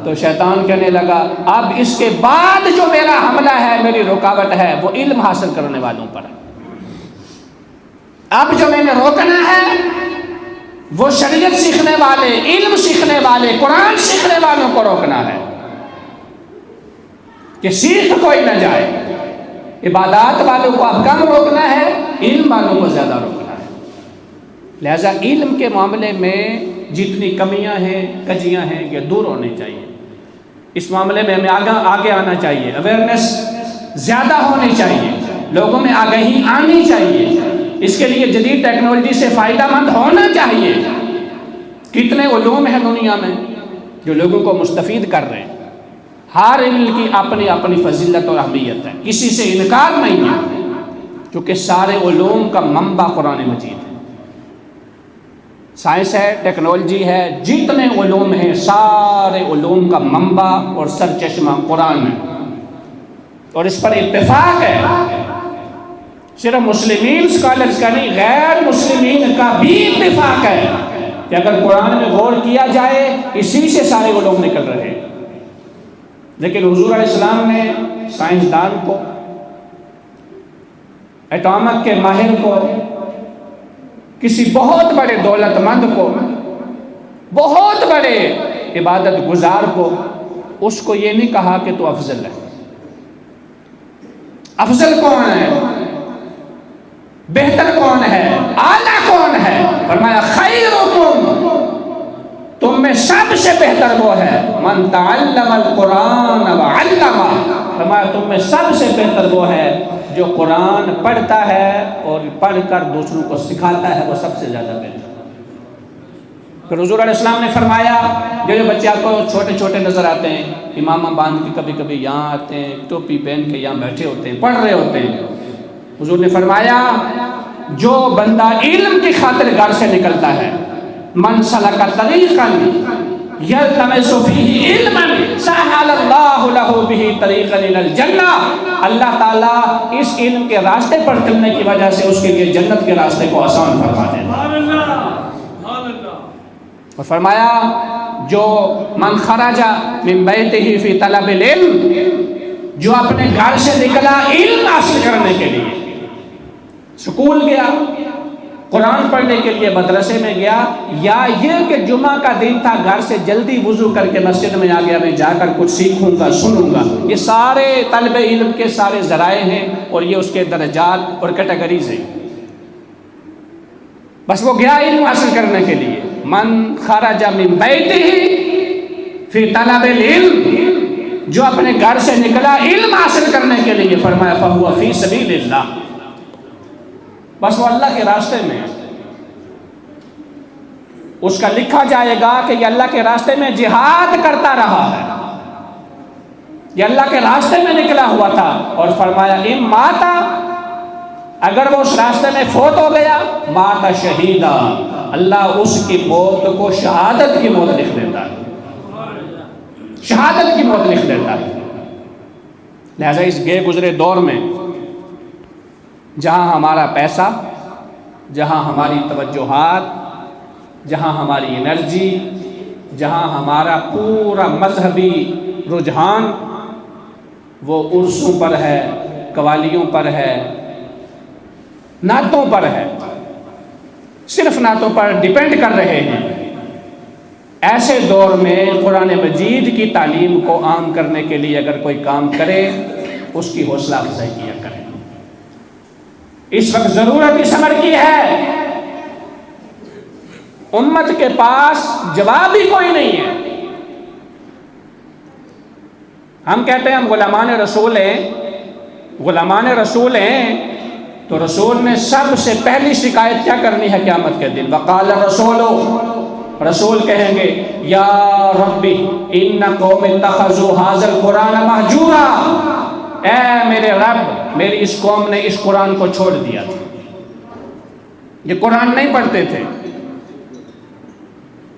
تو شیطان کہنے لگا اب اس کے بعد جو میرا حملہ ہے، میری رکاوٹ ہے، وہ علم حاصل کرنے والوں پر ہے۔ اب جو میں نے روکنا ہے وہ شریعت سیکھنے والے، علم سیکھنے والے، قرآن سیکھنے والوں کو روکنا ہے کہ سیکھ کوئی نہ جائے۔ عبادات والوں کو اب کم روکنا ہے، علم والوں کو زیادہ روکنا ہے۔ لہذا علم کے معاملے میں جتنی کمیاں ہیں، کجیاں ہیں، یہ دور ہونی چاہیے۔ اس معاملے میں ہمیں آگے آنا چاہیے، اویئرنیس زیادہ ہونی چاہیے، لوگوں میں آگہی آنی چاہیے۔ اس کے لیے جدید ٹیکنالوجی سے فائدہ مند ہونا چاہیے۔ کتنے علوم ہیں دنیا میں جو لوگوں کو مستفید کر رہے ہیں، ہر علم کی اپنی اپنی فضیلت اور اہمیت ہے، کسی سے انکار نہیں ہے، کیونکہ سارے علوم کا منبع قرآن مجید ہے۔ سائنس ہے، ٹیکنالوجی ہے، جتنے علوم ہیں سارے علوم کا منبع اور سرچشمہ قرآن ہے، اور اس پر اتفاق ہے، صرف مسلمین اسکالرز کا نہیں، غیر مسلمین کا بھی اتفاق ہے کہ اگر قرآن میں غور کیا جائے اسی سے سارے علوم نکل رہے ہیں۔ لیکن حضور علیہ السلام نے سائنسدان کو، ایٹامک کے ماہر کو، کسی بہت بڑے دولت مند کو، بہت بڑے عبادت گزار کو، اس کو یہ نہیں کہا کہ تو افضل ہے۔ افضل کون ہے؟ بہتر کون ہے؟ اعلیٰ کون ہے؟ فرمایا خیرکم، تم میں سب سے بہتر وہ ہے من تعلم القرآن وعلمہ، فرمایا تم میں سب سے بہتر وہ ہے جو قرآن پڑھتا ہے اور پڑھ کر دوسروں کو سکھاتا ہے، وہ سب سے زیادہ بہتر۔ پھر حضور علیہ السلام نے فرمایا جو بچے آپ کو چھوٹے چھوٹے نظر آتے ہیں، امامہ باندھ کے کبھی کبھی یہاں آتے ہیں، ٹوپی پہن کے یہاں بیٹھے ہوتے ہیں، پڑھ رہے ہوتے ہیں، حضور نے فرمایا جو بندہ علم کی خاطر گھر سے نکلتا ہے، من سلک طریقا یلتمس فیہ علما سہل اللہ لہ بہ طریقا الی الجنہ، اللہ تعالیٰ اس علم کے راستے پر چلنے کی وجہ سے اس کے لیے جنت کے راستے کو آسان فرما دیتا ہے۔ اور فرمایا جو من خرج من بیتہ فی طلب العلم، جو اپنے گھر سے نکلا علم حاصل کرنے کے لیے، سکول گیا، قرآن پڑھنے کے لیے مدرسے میں گیا، یا یہ کہ جمعہ کا دن تھا گھر سے جلدی وضو کر کے مسجد میں آ گیا، میں جا کر کچھ سیکھوں گا سنوں گا، یہ سارے طلب علم کے سارے ذرائع ہیں اور یہ اس کے درجات اور کیٹیگریز ہیں۔ بس وہ گیا علم حاصل کرنے کے لیے، من خرج من بیتہ فی طلب العلم، جو اپنے گھر سے نکلا علم حاصل کرنے کے لیے، فرمایا فہو فی سبیل اللہ، بس وہ اللہ کے راستے میں، اس کا لکھا جائے گا کہ یہ اللہ کے راستے میں جہاد کرتا رہا ہے، یہ اللہ کے راستے میں نکلا ہوا تھا۔ اور فرمایا ام ماتا، اگر وہ اس راستے میں فوت ہو گیا، ماتا شہیدہ، اللہ اس کی موت کو شہادت کی موت لکھ دیتا ہے، شہادت کی موت لکھ دیتا ہے۔ لہذا اس گئے گزرے دور میں جہاں ہمارا پیسہ، جہاں ہماری توجہات، جہاں ہماری انرجی، جہاں ہمارا پورا مذہبی رجحان وہ عرسوں پر ہے، قوالیوں پر ہے، نعتوں پر ہے، صرف نعتوں پر ڈیپینڈ کر رہے ہیں، ایسے دور میں قرآن مجید کی تعلیم کو عام کرنے کے لیے اگر کوئی کام کرے، اس کی حوصلہ افزائی کیا کرے۔ اس وقت ضرورت اس امر کی ہے، امت کے پاس جواب ہی کوئی نہیں ہے۔ ہم کہتے ہیں ہم غلامان رسول ہیں، غلامان رسول ہیں، تو رسول نے سب سے پہلی شکایت کیا کرنی ہے قیامت کے دن؟ وقال الرسول، رسول کہیں گے یا ربی ان قوم اتخذوا ھذا القرآن مہجورا، اے میرے رب میری اس قوم نے اس قرآن کو چھوڑ دیا تھا، یہ قرآن نہیں پڑھتے تھے،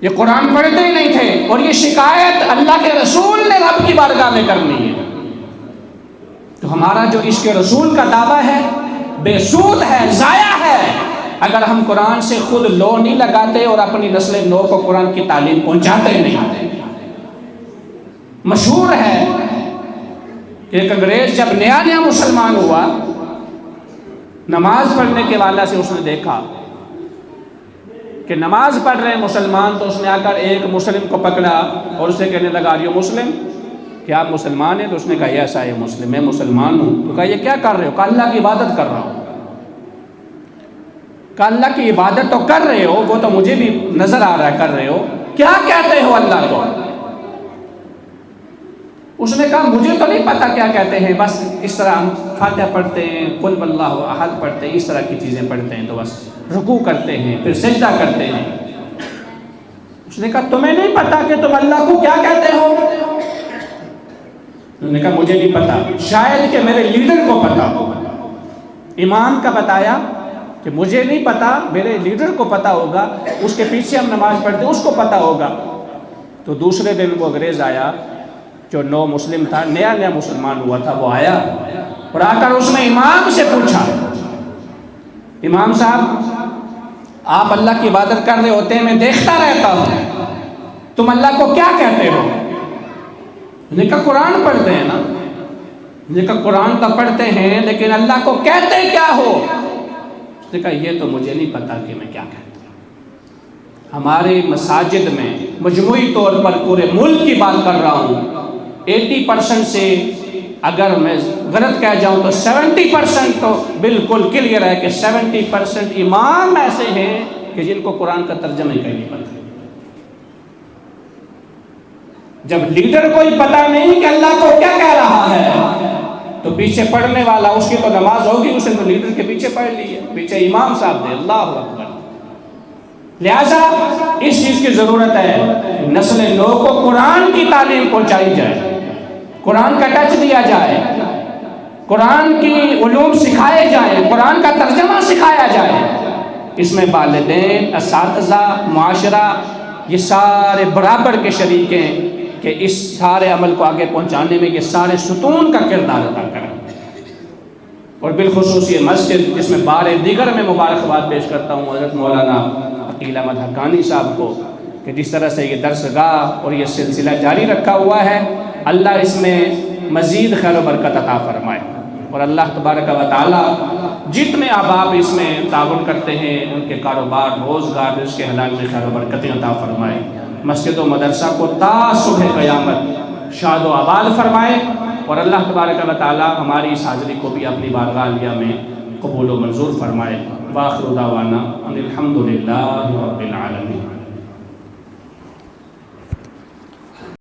یہ قرآن پڑھتے ہی نہیں تھے، اور یہ شکایت اللہ کے رسول نے رب کی بارگاہ میں کرنی ہے۔ تو ہمارا جو عشق رسول کا دعویٰ ہے بے سود ہے، ضائع ہے، اگر ہم قرآن سے خود لو نہیں لگاتے اور اپنی نسل نو کو قرآن کی تعلیم پہنچاتے نہیں۔ مشہور ہے کہ ایک انگریز جب نیا نیا مسلمان ہوا، نماز پڑھنے کے والا سے اس نے دیکھا کہ نماز پڑھ رہے ہیں مسلمان، تو اس نے آ کر ایک مسلم کو پکڑا اور اسے کہنے لگا آر یو مسلم، کیا آپ مسلمان ہیں؟ تو اس نے کہا یس آئی ایم مسلم، میں مسلمان ہوں۔ تو کہا یہ کیا کر رہے ہو؟ کہا اللہ کی عبادت کر رہا ہوں۔ کہا اللہ کی عبادت تو کر رہے ہو، وہ تو مجھے بھی نظر آ رہا ہے کر رہے ہو، کیا کہتے ہو اللہ کو؟ اس نے کہا مجھے تو نہیں پتا کیا کہتے ہیں، بس اس طرح ہم فاتحہ پڑھتے ہیں، قل واللہ احد پڑھتے ہیں، اس طرح کی چیزیں پڑھتے ہیں، تو بس رکوع کرتے ہیں پھر سجدہ کرتے ہیں۔ اس نے کہا تمہیں نہیں پتا کہ تم اللہ کو کیا کہتے ہو؟ انہوں نے کہا مجھے نہیں پتا، شاید کہ میرے لیڈر کو پتا ہو۔ امام کا بتایا کہ مجھے نہیں پتا، میرے لیڈر کو پتا ہوگا، اس کے پیچھے ہم نماز پڑھتے ہیں، اس کو پتا ہوگا۔ تو دوسرے دن وہ انگریز آیا جو نو مسلم تھا، نیا نیا مسلمان ہوا تھا، وہ آیا اور آ کر اس نے امام سے پوچھا امام صاحب آپ اللہ کی عبادت کر رہے ہوتے ہیں، میں دیکھتا رہتا ہوں، تم اللہ کو کیا کہتے ہو؟ نے کہا قرآن پڑھتے ہیں نا۔ نے کہا قرآن تو پڑھتے ہیں لیکن اللہ کو کہتے کیا ہو؟ اس نے کہا یہ تو مجھے نہیں پتا کہ میں کیا کہتا ہوں۔ ہمارے مساجد میں مجموعی طور پر پورے ملک کی بات کر رہا ہوں، 80% سے اگر میں غلط کہہ جاؤں تو 70% تو بالکل کلیئر ہے کہ 70% امام ایسے ہیں کہ جن کو قرآن کا ترجمہ ہی نہیں پتا۔ جب لیڈر کو ہی پتا نہیں کہ اللہ کو کیا کہہ رہا ہے، تو پیچھے پڑھنے والا اس کی تو نماز ہوگی، اس نے تو لیڈر کے پیچھے پڑھ لی ہے، پیچھے امام صاحب دے، اللہ اکبر۔ لہذا اس چیز کی ضرورت ہے نسل نو کو قرآن کی تعلیم پہنچائی جائے، قرآن کا ٹچ دیا جائے، قرآن کی علوم سکھائے جائیں، قرآن کا ترجمہ سکھایا جائے، اس میں والدین، اساتذہ، معاشرہ یہ سارے برابر کے شریک ہیں کہ اس سارے عمل کو آگے پہنچانے میں یہ سارے ستون کا کردار ادا کریں۔ اور بالخصوص یہ مسجد جس میں بار دیگر میں مبارکباد پیش کرتا ہوں حضرت مولانا عقیل احمد حقانی صاحب کو کہ جس طرح سے یہ درس گاہ اور یہ سلسلہ جاری رکھا ہوا ہے، اللہ اس میں مزید خیر و برکت عطا فرمائے، اور اللہ تبارک و تعالی جتنے احباب اس میں تعاون کرتے ہیں ان کے کاروبار، روزگار، رزق حلال میں خیر و برکتیں عطا فرمائے، مسجد و مدرسہ کو تا صبح قیامت شاد و آباد فرمائے، اور اللہ تبارک و تعالی ہماری اس حاضری کو بھی اپنی بارگاہ عالیہ میں قبول و منظور فرمائے۔ وآخر دعوانا ان الحمد للہ رب العالمین۔